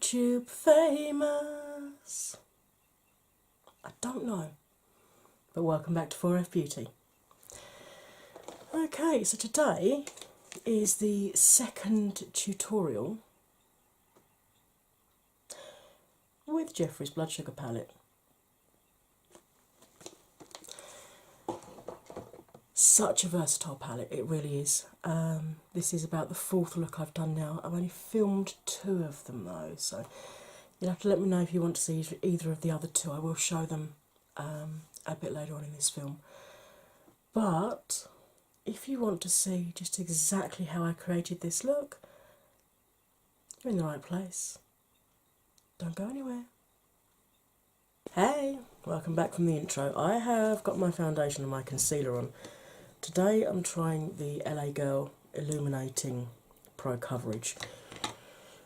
YouTube famous? I don't know. But welcome back to 4F Beauty. Okay, so today is the second tutorial with Jeffree's Blood Sugar palette. Such a versatile palette, it really is. This is about the fourth look I've done now. I've only filmed two of them though, so you'll have to let me know if you want to see either of the other two. I will show them a bit later on in this film. But if you want to see just exactly how I created this look, you're in the right place. Don't go anywhere. Hey, welcome back from the intro. I have got my foundation and my concealer on. Today I'm trying the LA Girl Illuminating Pro Coverage,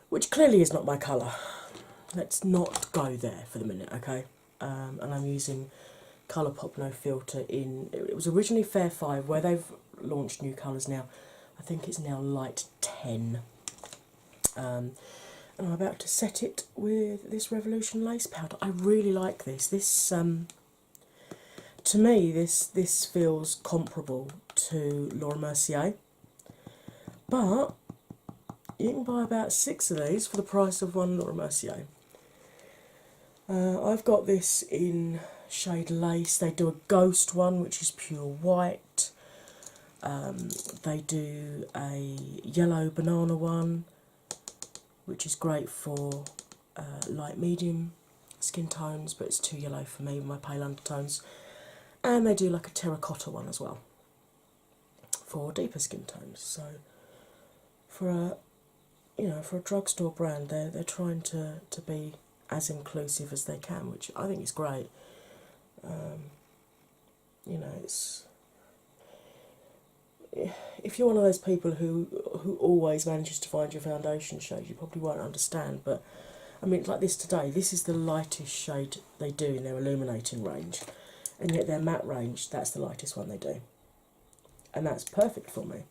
which clearly is not my colour. Let's not go there for the minute, okay? And I'm using Colourpop No Filter in, it was originally Fair 5, where they've launched new colours now. I think it's now Light 10. And I'm about to set it with this Revolution Lace Powder. I really like this. This, to me, this feels comparable to Laura Mercier. But you can buy about 6 of these for the price of one Laura Mercier. I've got this in shade Lace. They do a Ghost one, which is pure white. They do a yellow banana one, which is great for light medium skin tones, but it's too yellow for me with my pale undertones. And they do like a terracotta one as well for deeper skin tones. So for a drugstore brand, they're trying to be as inclusive as they can, which I think is great. It's, if you're one of those people who always manages to find your foundation shade, you probably won't understand. But I mean, like this today, this is the lightest shade they do in their illuminating range, and yet their matte range, that's the lightest one they do, and that's perfect for me.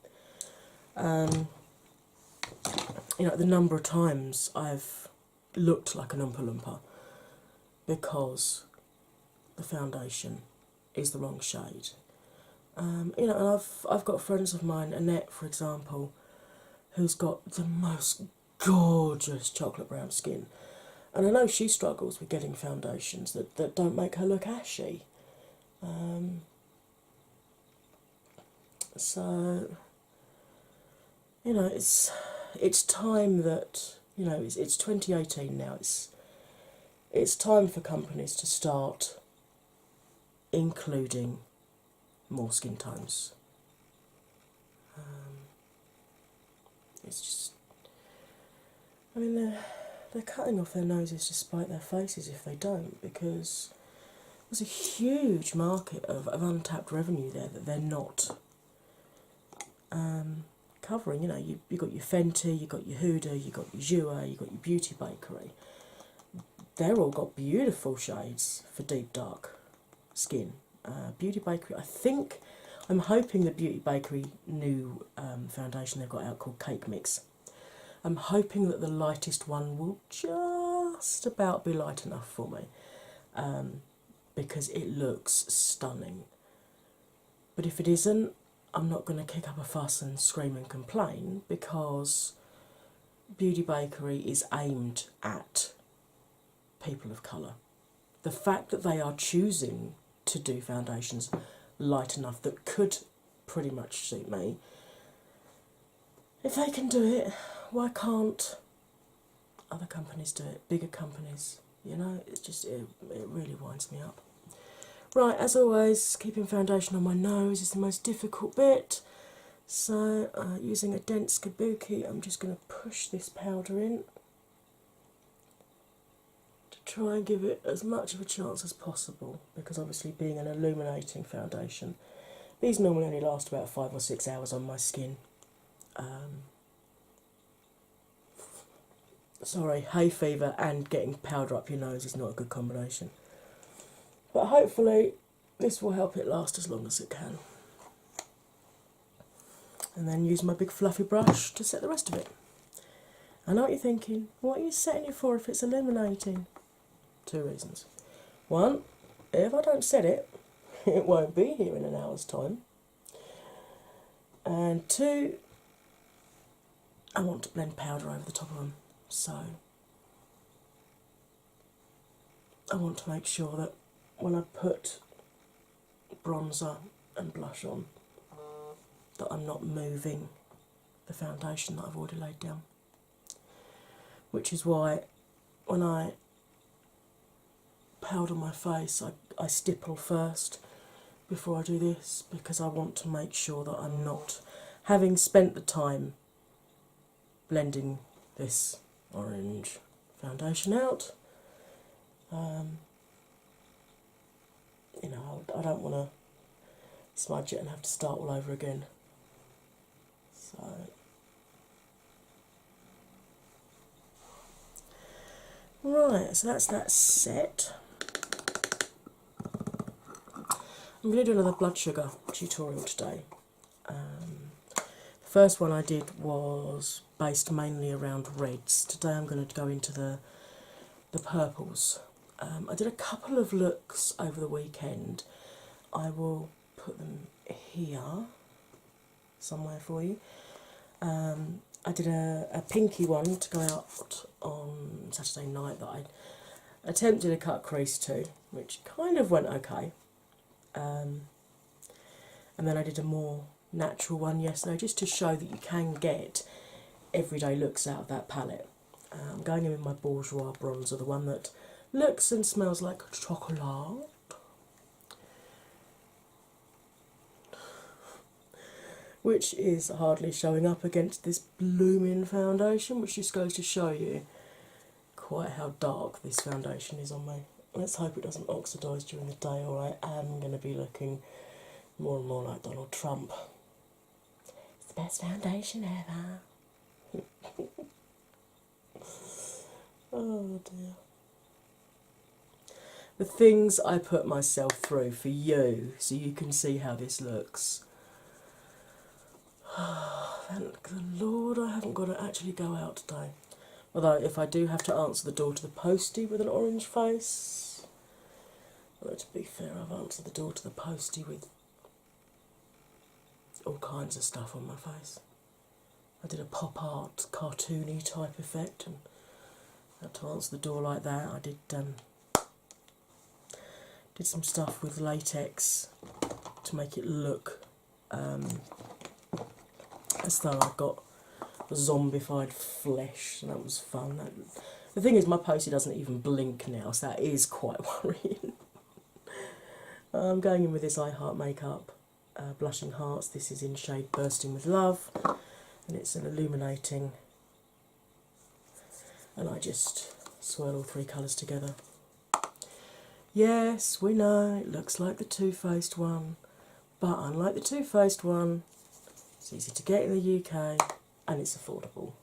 The number of times I've looked like an Oompa Loompa because the foundation is the wrong shade. And I've got friends of mine, Annette for example, who's got the most gorgeous chocolate brown skin, and I know she struggles with getting foundations that don't make her look ashy. So it's time that it's 2018 now. It's time for companies to start including more skin tones. It's just, they're cutting off their noses to spite their faces if they don't, because there's a huge market of untapped revenue there that they're not covering. You've got your Fenty, you've got your Huda, you've got your Jouer, you've got your Beauty Bakery. They're all got beautiful shades for deep dark skin. Beauty Bakery, I'm hoping the Beauty Bakery new foundation they've got out called Cake Mix, I'm hoping that the lightest one will just about be light enough for me, because it looks stunning. But if it isn't, I'm not going to kick up a fuss and scream and complain, because Beauty Bakery is aimed at people of colour. The fact that they are choosing to do foundations light enough that could pretty much suit me, if they can do it, why can't other companies do it? Bigger companies, it's just, it really winds me up. Right, as always, keeping foundation on my nose is the most difficult bit. So using a dense kabuki, I'm just going to push this powder in to try and give it as much of a chance as possible, because obviously being an illuminating foundation, these normally only last about 5 or 6 hours on my skin. Sorry, hay fever and getting powder up your nose is not a good combination. But hopefully this will help it last as long as it can. And then use my big fluffy brush to set the rest of it. I know what you're thinking, what are you setting it for if it's illuminating? Two reasons. One, if I don't set it, it won't be here in an hour's time. And two, I want to blend powder over the top of them, so I want to make sure that when I put bronzer and blush on, that I'm not moving the foundation that I've already laid down. Which is why when I powder my face, I stipple first before I do this, because I want to make sure that I'm not, having spent the time blending this orange foundation out, you know, I don't want to smudge it and have to start all over again. So right, so that's that set. I'm going to do another blood sugar tutorial today. The first one I did was based mainly around reds. Today I'm going to go into the purples. I did a couple of looks over the weekend. I will put them here somewhere for you. I did a pinky one to go out on Saturday night that I attempted a cut crease to, which kind of went okay. And then I did a more natural one yesterday, just to show that you can get everyday looks out of that palette. I'm going in with my Bourjois bronzer, the one that looks and smells like chocolate. Which is hardly showing up against this blooming foundation, which just goes to show you quite how dark this foundation is on me. Let's hope it doesn't oxidise during the day, or I am going to be looking more and more like Donald Trump. It's the best foundation ever. Oh dear. The things I put myself through for you, so you can see how this looks. Thank the Lord I haven't got to actually go out today. Although if I do have to answer the door to the postie with an orange face, well, to be fair, I've answered the door to the postie with all kinds of stuff on my face. I did a pop art, cartoony type effect, and had to answer the door like that. I did some stuff with latex to make it look as though I got zombified flesh, and that was fun. The thing is, my postie doesn't even blink now, so that is quite worrying. I'm going in with this I Heart Makeup Blushing Hearts. This is in shade Bursting with Love, and it's an illuminating, and I just swirl all three colours together. Yes, we know, it looks like the Too Faced one, but unlike the Too Faced one, it's easy to get in the UK and it's affordable.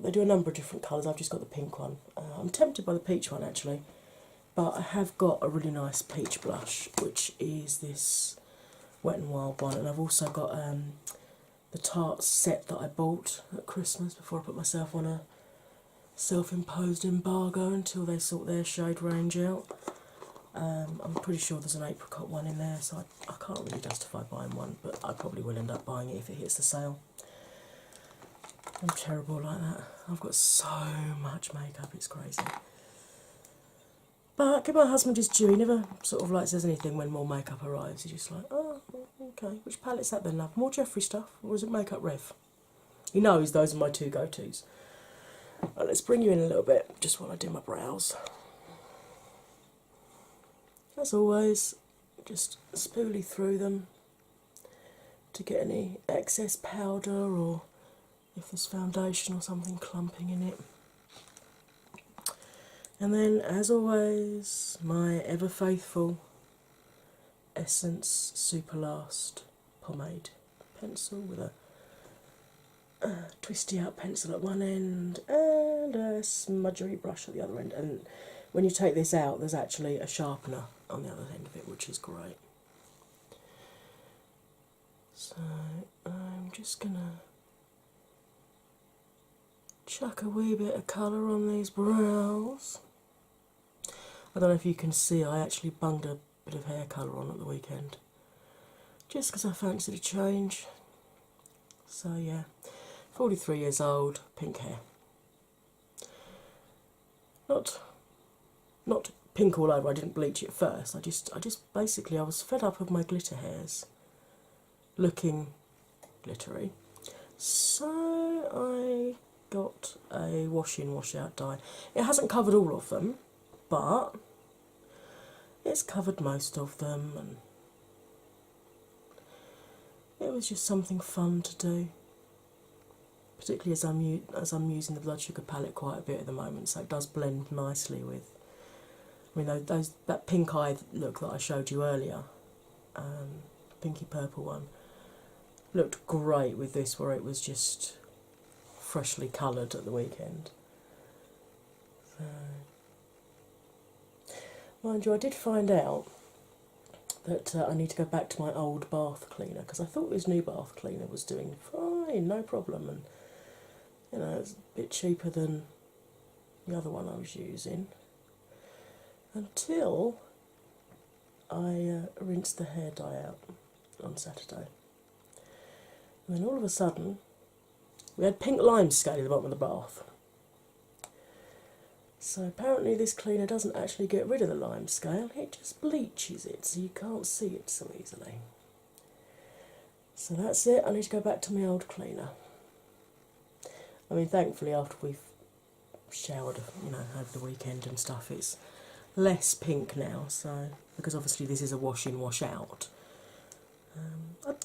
They do a number of different colours. I've just got the pink one. I'm tempted by the peach one actually, but I have got a really nice peach blush, which is this Wet n Wild one, and I've also got the Tarte set that I bought at Christmas before I put myself on a self-imposed embargo until they sort their shade range out. I'm pretty sure there's an apricot one in there, so I can't really justify buying one, but I probably will end up buying it if it hits the sale. I'm terrible like that. I've got so much makeup, it's crazy. But give my husband his due. He never sort of like says anything when more makeup arrives. He's just like, oh, okay, which palette's that then, love? More Jeffree stuff, or is it Makeup Rev? He knows those are my two go-tos. Right, let's bring you in a little bit, just while I do my brows. As always, just spoolie through them to get any excess powder, or if there's foundation or something clumping in it. And then, as always, my ever faithful Essence Super Last pomade pencil with a twisty out pencil at one end and a smudgery brush at the other end. And when you take this out, there's actually a sharpener on the other end of it, which is great. So I'm just gonna chuck a wee bit of colour on these brows. I don't know if you can see, I actually bunged a bit of hair colour on at the weekend, just because I fancied a change. So yeah, 43 years old, pink hair. Not pink all over. I didn't bleach it first. I just basically I was fed up of my glitter hairs looking glittery. So I got a wash in, wash out dye. It hasn't covered all of them, but it's covered most of them, and it was just something fun to do. Particularly as I'm using the Blood Sugar palette quite a bit at the moment, so it does blend nicely with. I mean, that pink eye look that I showed you earlier, pinky purple one, looked great with this, where it was just freshly coloured at the weekend. So, mind you, I did find out that I need to go back to my old bath cleaner, because I thought this new bath cleaner was doing fine, no problem, and you know, it's a bit cheaper than the other one I was using, until I rinsed the hair dye out on Saturday. And then all of a sudden, we had pink lime scale at the bottom of the bath. So apparently this cleaner doesn't actually get rid of the lime scale, it just bleaches it so you can't see it so easily. So that's it, I need to go back to my old cleaner. I mean, thankfully after we've showered, you know, over the weekend and stuff, it's less pink now, so, because obviously this is a wash in, wash out.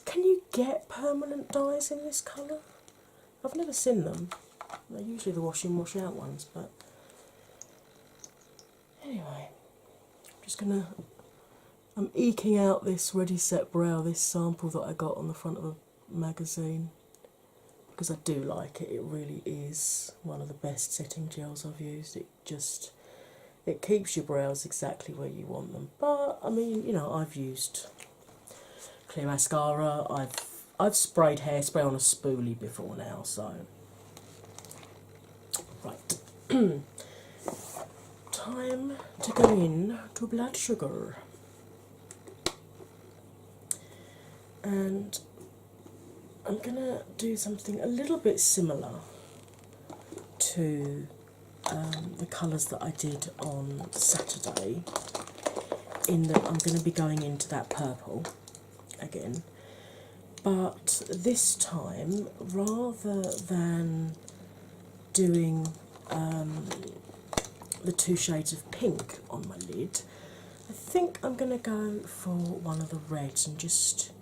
Can you get permanent dyes in this colour? I've never seen them. They're usually the wash in, wash out ones, but anyway, I'm eking out this Ready Set Brow, this sample that I got on the front of a magazine, because I do like it. It really is one of the best setting gels I've used. It keeps your brows exactly where you want them. But I mean, you know, I've used clear mascara, I've sprayed hairspray on a spoolie before now, so right. Time to go in to Blood Sugar. And I'm gonna do something a little bit similar to the colours that I did on Saturday, in that I'm going to be going into that purple again, but this time, rather than doing the two shades of pink on my lid, I think I'm going to go for one of the reds and just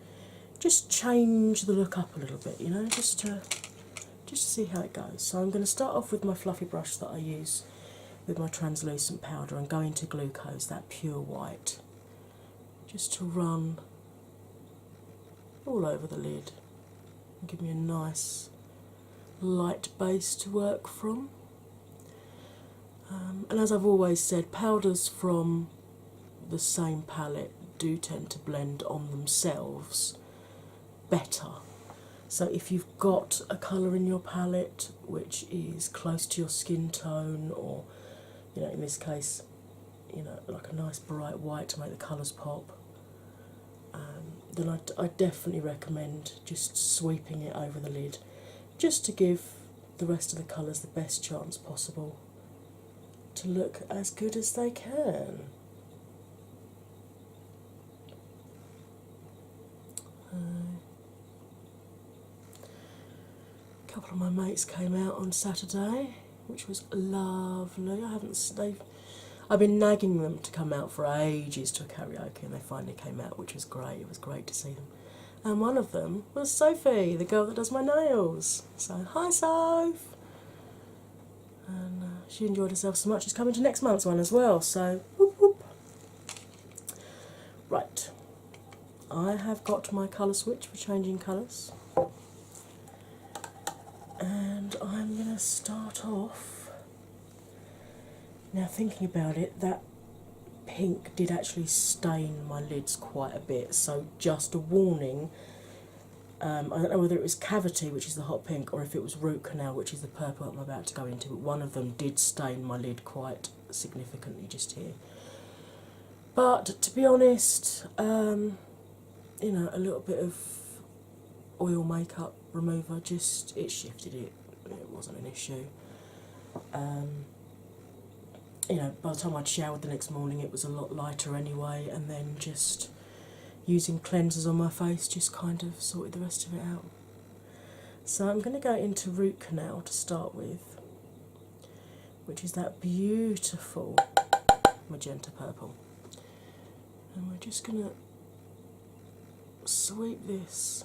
change the look up a little bit, you know, just to see how it goes. So I'm going to start off with my fluffy brush that I use with my translucent powder and go into Glucose, that pure white, just to run all over the lid and give me a nice light base to work from. And as I've always said, powders from the same palette do tend to blend on themselves better. So if you've got a colour in your palette which is close to your skin tone, or, you know, in this case, you know, like a nice bright white to make the colours pop, then I definitely recommend just sweeping it over the lid, just to give the rest of the colours the best chance possible to look as good as they can. A couple of my mates came out on Saturday, which was lovely. I've been nagging them to come out for ages to a karaoke, and they finally came out, which was great. It was great to see them. And one of them was Sophie, the girl that does my nails. So, hi Soph! And she enjoyed herself so much, she's coming to next month's one as well, so whoop whoop. Right, I have got my colour switch for changing colours. And I'm going to start off. Now, thinking about it, that pink did actually stain my lids quite a bit, so just a warning, I don't know whether it was Cavity, which is the hot pink, or if it was Root Canal, which is the purple I'm about to go into, but one of them did stain my lid quite significantly just here. But to be honest, you know, a little bit of oil makeup remover, just it shifted it. It wasn't an issue. You know, by the time I'd showered the next morning, it was a lot lighter anyway, and then just using cleansers on my face just kind of sorted the rest of it out. So I'm going to go into Root Canal to start with, which is that beautiful magenta purple. And we're just going to sweep this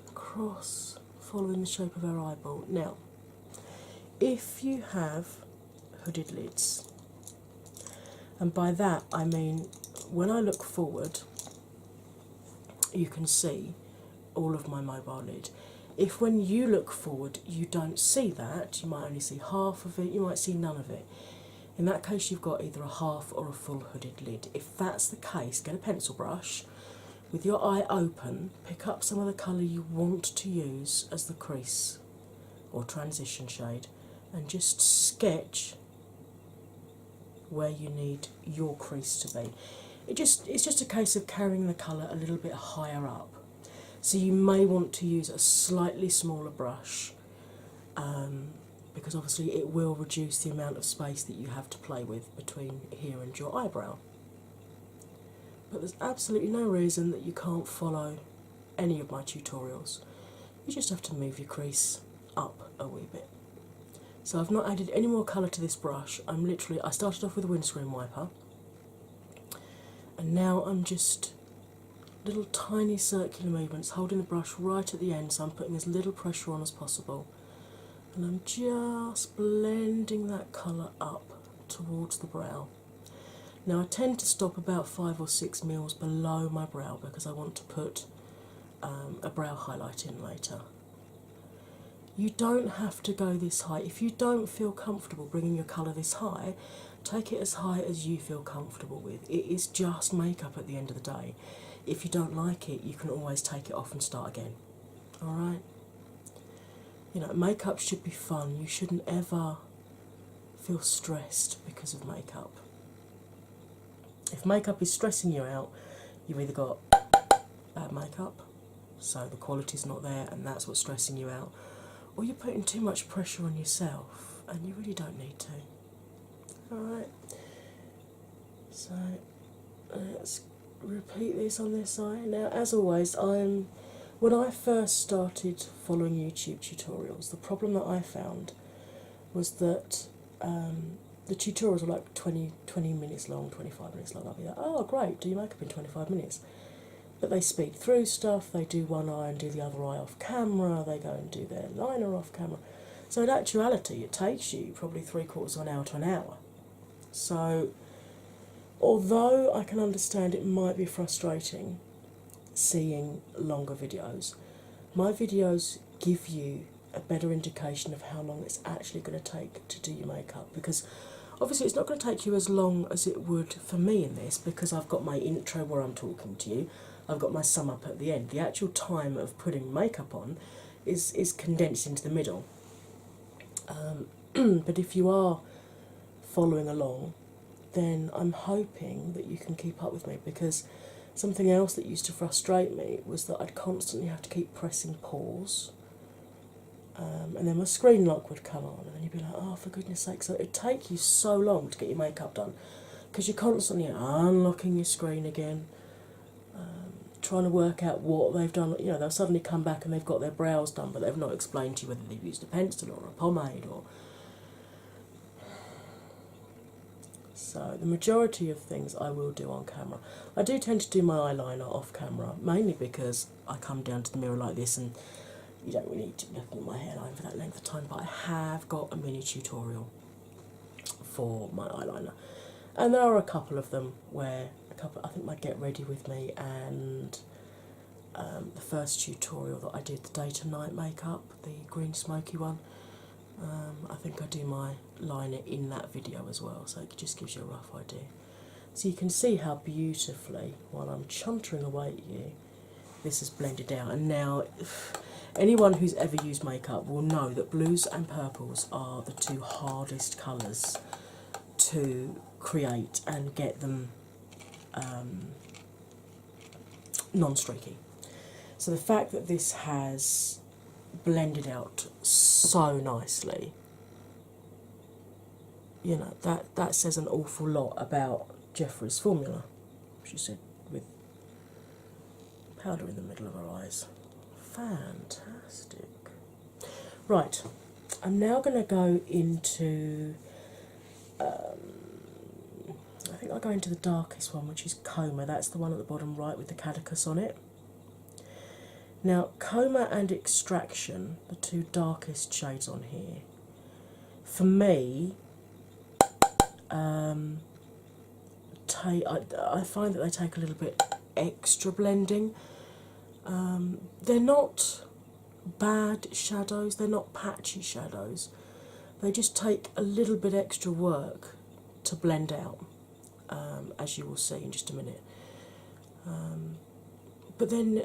across, following the shape of our eyeball. Now, if you have hooded lids, and by that I mean when I look forward, you can see all of my mobile lid. If when you look forward you don't see that, you might only see half of it, you might see none of it. In that case, you've got either a half or a full hooded lid. If that's the case, get a pencil brush, with your eye open, pick up some of the colour you want to use as the crease or transition shade, and just sketch where you need your crease to be. It's just a case of carrying the colour a little bit higher up. So you may want to use a slightly smaller brush, because obviously it will reduce the amount of space that you have to play with between here and your eyebrow. But there's absolutely no reason that you can't follow any of my tutorials. You just have to move your crease up a wee bit. So I've not added any more colour to this brush. I started off with a windscreen wiper, and now I'm just little tiny circular movements, holding the brush right at the end, so I'm putting as little pressure on as possible, and I'm just blending that colour up towards the brow. Now I tend to stop about 5 or 6 mils below my brow because I want to put a brow highlight in later. You don't have to go this high. If you don't feel comfortable bringing your colour this high, take it as high as you feel comfortable with. It is just makeup at the end of the day. If you don't like it, you can always take it off and start again. Alright? You know, makeup should be fun. You shouldn't ever feel stressed because of makeup. If makeup is stressing you out, you've either got bad makeup, so the quality's not there and that's what's stressing you out, or you're putting too much pressure on yourself and you really don't need to. Alright, so let's repeat this on this side. Now, as always, when I first started following YouTube tutorials, the problem that I found was that the tutorials were like 20 minutes long, 25 minutes long. I'll be like, oh great, do your makeup in 25 minutes. But they speed through stuff, they do one eye and do the other eye off camera, they go and do their liner off camera. So in actuality, it takes you probably 3/4 of an hour to an hour. So, although I can understand it might be frustrating seeing longer videos, my videos give you a better indication of how long it's actually going to take to do your makeup, because obviously it's not going to take you as long as it would for me in this, because I've got my intro where I'm talking to you, I've got my sum up at the end. The actual time of putting makeup on is condensed into the middle. But if you are following along, then I'm hoping that you can keep up with me, because something else that used to frustrate me was that I'd constantly have to keep pressing pause, and then my screen lock would come on, and then you'd be like, oh, for goodness sake. So it'd take you so long to get your makeup done because you're constantly unlocking your screen again, trying to work out what they've done. You know, they'll suddenly come back and they've got their brows done, but they've not explained to you whether they've used a pencil or a pomade or. So the majority of things I will do on camera. I do tend to do my eyeliner off camera, mainly because I come down to the mirror like this and you don't really need to be looking at my hairline for that length of time, but I have got a mini tutorial for my eyeliner. And there are a couple of them where, I think my Get Ready With Me and the first tutorial that I did, the day to night makeup, the green smoky one, I think I do my liner in that video as well, so it just gives you a rough idea. So you can see how beautifully, while I'm chuntering away at you, this has blended out. And now, anyone who's ever used makeup will know that blues and purples are the two hardest colours to create and get them non-streaky. So the fact that this has blended out so nicely, you know, that says an awful lot about Jeffree's formula. She said, with powder in the middle of her eyes. Fantastic. Right, I'm now going to go into, I think I'll go into the darkest one, which is Coma. That's the one at the bottom right with the caduceus on it. Now, Coma and Extraction, the two darkest shades on here, for me, I find that they take a little bit extra blending. They're not bad shadows, they're not patchy shadows, they just take a little bit extra work to blend out, as you will see in just a minute. But then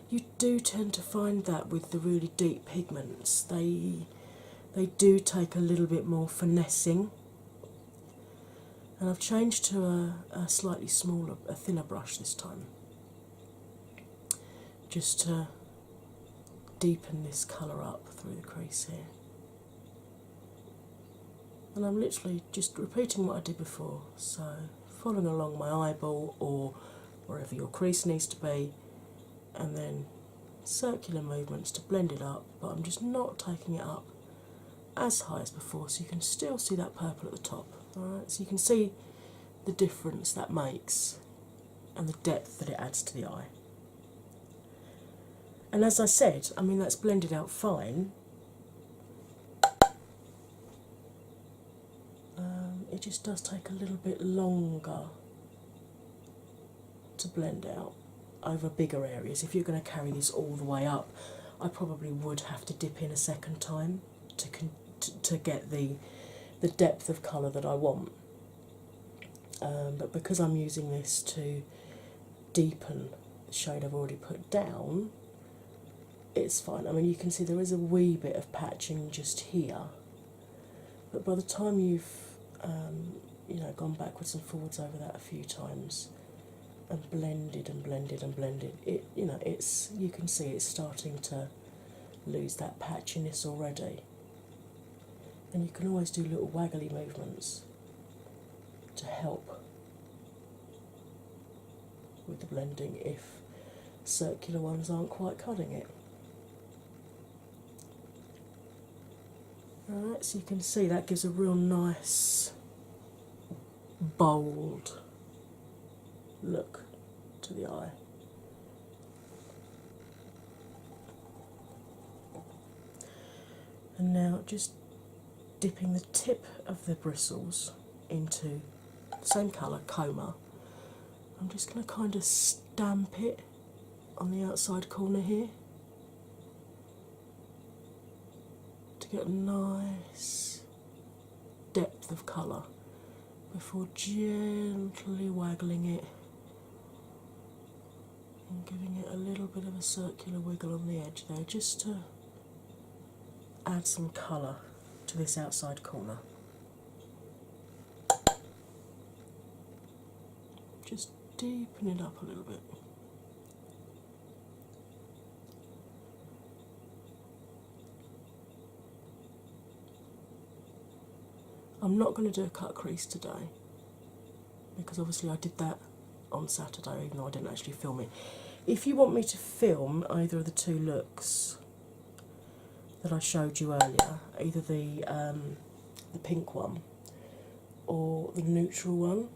you do tend to find that with the really deep pigments, they do take a little bit more finessing. And I've changed to a slightly smaller, a thinner brush this time, just to deepen this colour up through the crease here. And I'm literally just repeating what I did before, so following along my eyeball or wherever your crease needs to be, and then circular movements to blend it up, but I'm just not taking it up as high as before, so you can still see that purple at the top. Alright, so you can see the difference that makes and the depth that it adds to the eye. And as I said, I mean, that's blended out fine. It just does take a little bit longer to blend out over bigger areas. If you're going to carry this all the way up, I probably would have to dip in a second time to get the depth of colour that I want. But because I'm using this to deepen the shade I've already put down, it's fine. I mean, you can see there is a wee bit of patching just here, but by the time you've gone backwards and forwards over that a few times and blended and blended and blended, you can see it's starting to lose that patchiness already. And you can always do little waggly movements to help with the blending if circular ones aren't quite cutting it. Alright, so you can see that gives a real nice, bold look to the eye. And now just dipping the tip of the bristles into the same colour, Coma. I'm just going to kind of stamp it on the outside corner here to get a nice depth of colour before gently waggling it and giving it a little bit of a circular wiggle on the edge there, just to add some colour to this outside corner. Just deepen it up a little bit. I'm not going to do a cut crease today because obviously I did that on Saturday, even though I didn't actually film it. If you want me to film either of the two looks that I showed you earlier, either the pink one or the neutral one,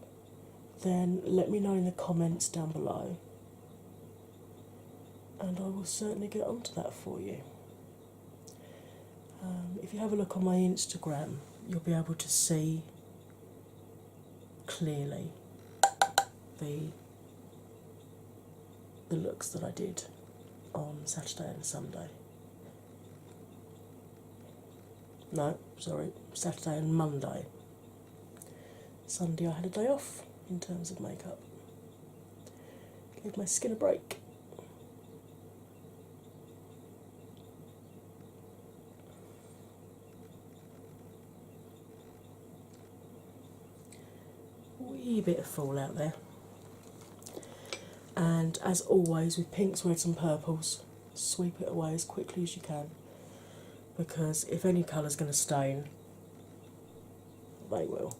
then let me know in the comments down below and I will certainly get onto that for you. If you have a look on my Instagram, you'll be able to see clearly the looks that I did on Saturday and Sunday. No, sorry, Saturday and Monday. Sunday I had a day off in terms of makeup. Gave my skin a break. wee bit of fallout there. And as always with pinks, reds and purples, sweep it away as quickly as you can, because if any colour's going to stain, they will.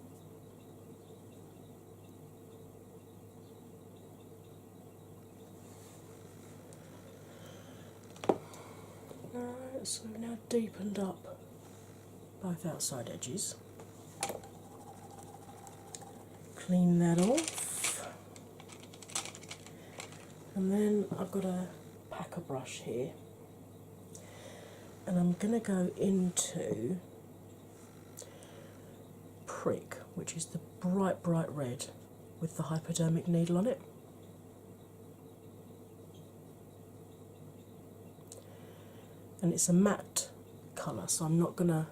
Alright, so we've now deepened up both outside edges. Clean that off. And then I've got a packer brush here. And I'm going to go into Prick, which is the bright red with the hypodermic needle on it. And it's a matte colour, so I'm not going to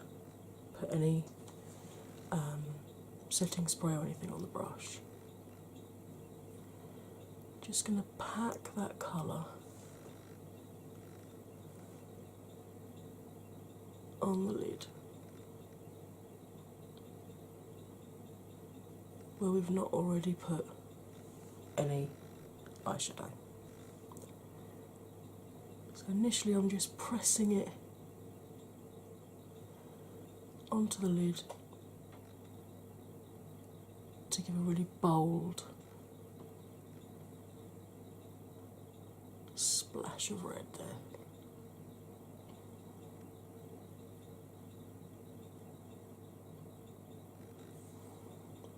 put any setting spray or anything on the brush. Just going to pack that colour on the lid where we've not already put any eyeshadow. So initially I'm just pressing it onto the lid to give a really bold splash of red there.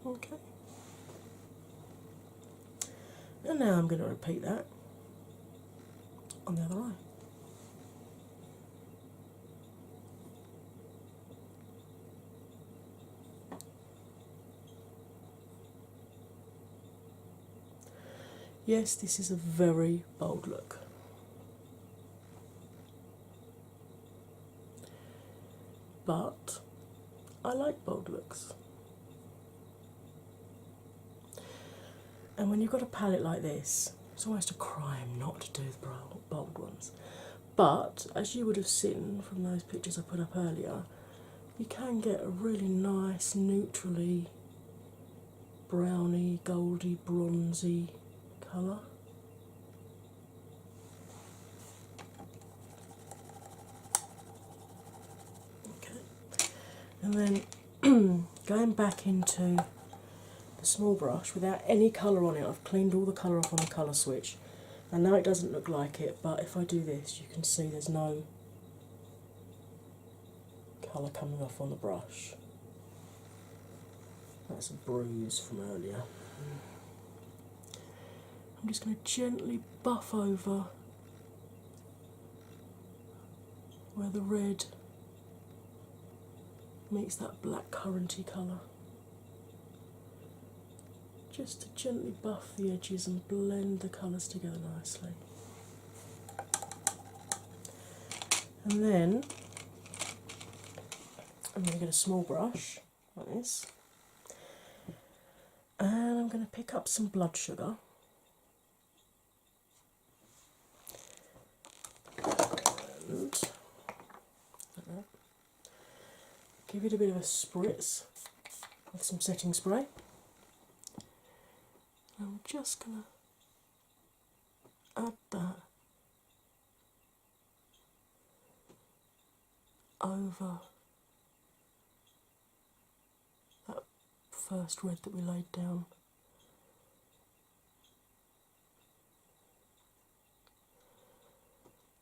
Okay. And now I'm going to repeat that on the other eye. Yes, this is a very bold look. But I like bold looks. And when you've got a palette like this, it's almost a crime not to do the bold ones. But as you would have seen from those pictures I put up earlier, you can get a really nice, neutrally browny, goldy, bronzy colour. Okay, and then going back into the small brush without any colour on it, I've cleaned all the colour off on the colour switch. And now it doesn't look like it, but if I do this, you can see there's no colour coming off on the brush. That's a bruise from earlier. I'm just going to gently buff over where the red meets that black curranty colour. Just to gently buff the edges and blend the colours together nicely. And then I'm going to get a small brush like this, and I'm going to pick up some blood sugar. And give it a bit of a spritz with some setting spray. I'm just going to add that over that first red that we laid down.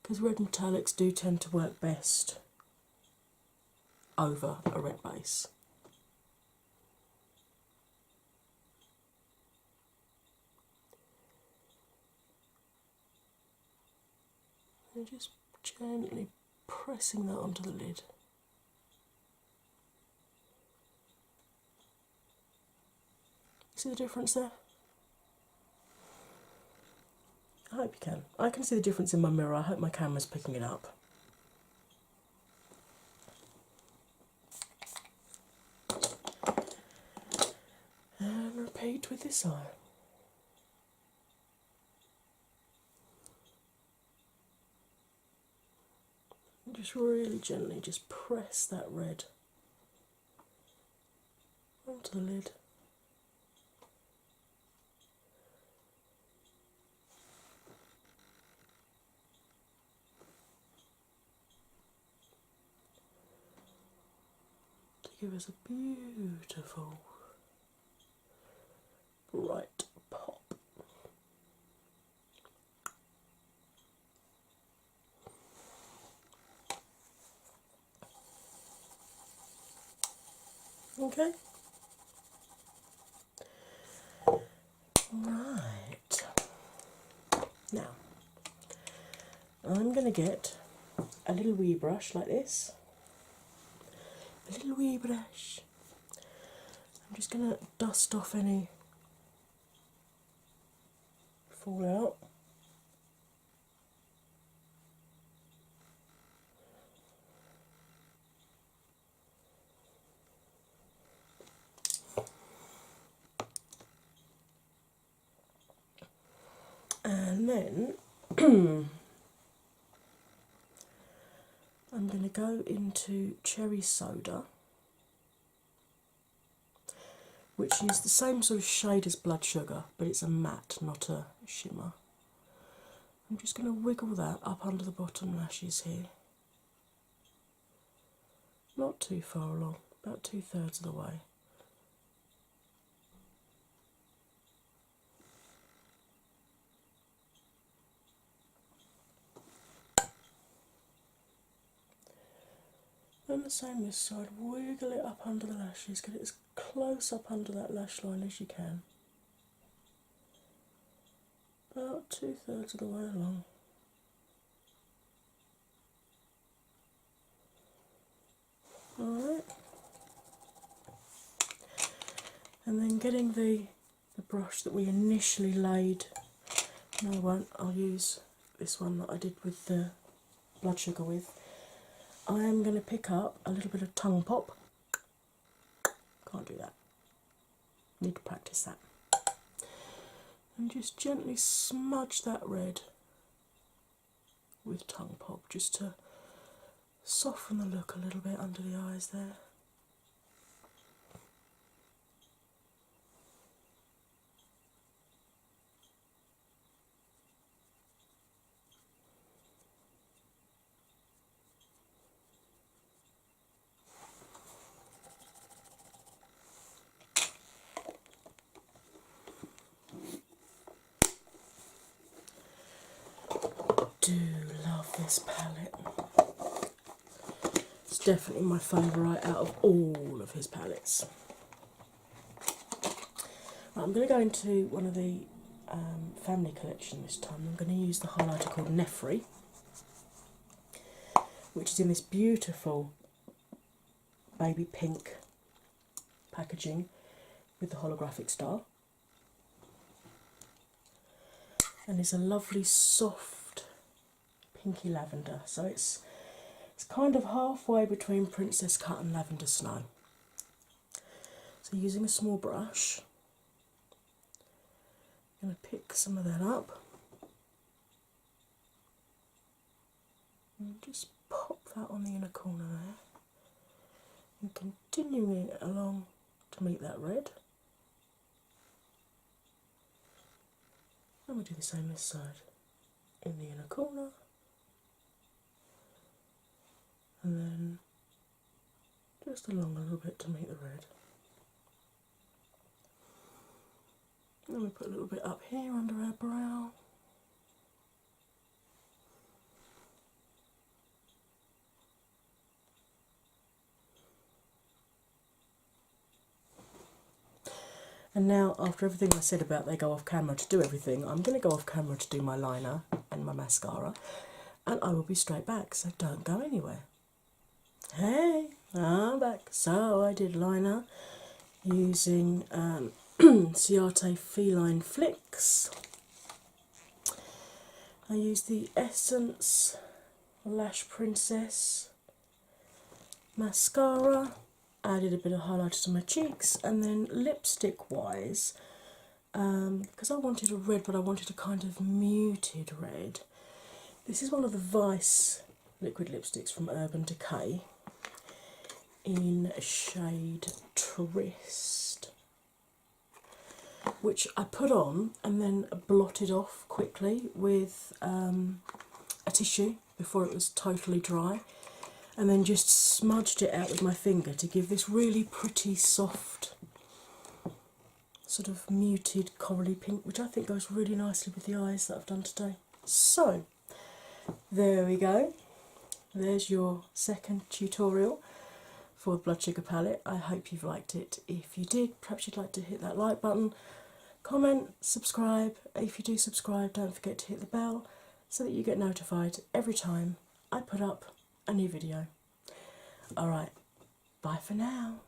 Because red metallics do tend to work best over a red base. And just gently pressing that onto the lid. See the difference there? I hope you can. I can see the difference in my mirror. I hope my camera's picking it up. And repeat with this eye. Just really gently just press that red onto the lid. give us a beautiful bright pop. Okay. Right. Now, I'm going to get a little wee brush like this. A little wee brush. I'm just going to dust off any fallout. And then I'm going to go into cherry soda, which is the same sort of shade as blood sugar, but it's a matte, not a shimmer. I'm just going to wiggle that up under the bottom lashes here. Not too far along, about 2/3 of the way. And the same this side, wiggle it up under the lashes, get it as close up under that lash line as you can. About 2/3 of the way along. Alright. And then getting the brush that we initially laid, no I won't, I'll use this one that I did with the blood sugar with. I am going to pick up a little bit of tongue pop. Can't do that. Need to practice that. And just gently smudge that red with tongue pop, just to soften the look a little bit under the eyes there. Do love this palette. It's definitely my favourite out of all of his palettes. Right, I'm going to go into one of the family collection this time. I'm going to use the highlighter called Jeffree, which is in this beautiful baby pink packaging with the holographic star. And it's a lovely soft pinky lavender, so it's kind of halfway between Princess Cut and Lavender Snow. So using a small brush, I'm going to pick some of that up and just pop that on the inner corner there, and continuing it along to meet that red. And we do the same this side, in the inner corner. And then just along a little bit to meet the red. And then we put a little bit up here under our brow. And now, after everything I said about they go off camera to do everything, I'm going to go off camera to do my liner and my mascara, and I will be straight back, so don't go anywhere. Hey, I'm back. So I did liner using Ciate Feline Flicks. I used the Essence Lash Princess mascara, added a bit of highlighter to my cheeks, and then lipstick wise, because I wanted a red but I wanted a kind of muted red, this is one of the Vice liquid lipsticks from Urban Decay in shade Trist, which I put on and then blotted off quickly with a tissue before it was totally dry. and then just smudged it out with my finger to give this really pretty, soft, sort of muted corally pink, which I think goes really nicely with the eyes that I've done today. So, there we go. There's your second tutorial for the Blood Sugar palette. I hope you've liked it. If you did, perhaps you'd like to hit that like button, comment, subscribe. If you do subscribe, don't forget to hit the bell so that you get notified every time I put up a new video. Alright, bye for now.